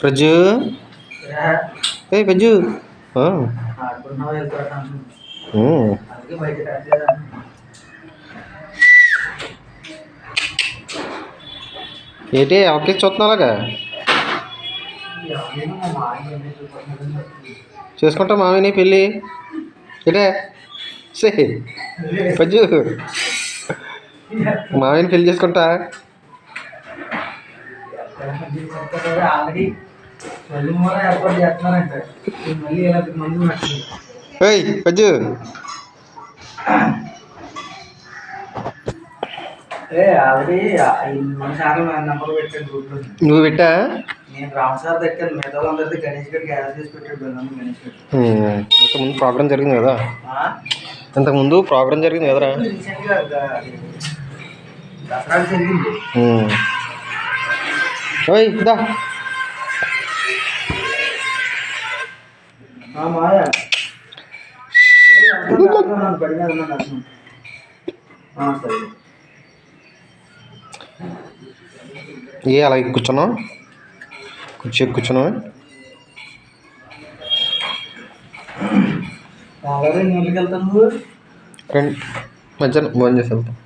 ప్రజు ఏ ప్రజు ఏంటి ఎవరికి చూస్తున్నావు అలాగా చేసుకుంటా మామయ్యని పెళ్ళి ఏటే సే ప్రజు మామయ్యని పెళ్ళి చేసుకుంటా ఏయ్ ప్రజు నువ్వు పెట్టా ఇంతకుముందు ప్రోగ్రామ్ జరిగింది కదా ఇంతకుముందు ప్రోగ్రామ్ జరిగింది కదరా ఓయ్ దా ఏ అలాగే కూర్చున్నావు కూర్చున్నావు మధ్యాహ్నం భోజనం చేసి వెళ్తాం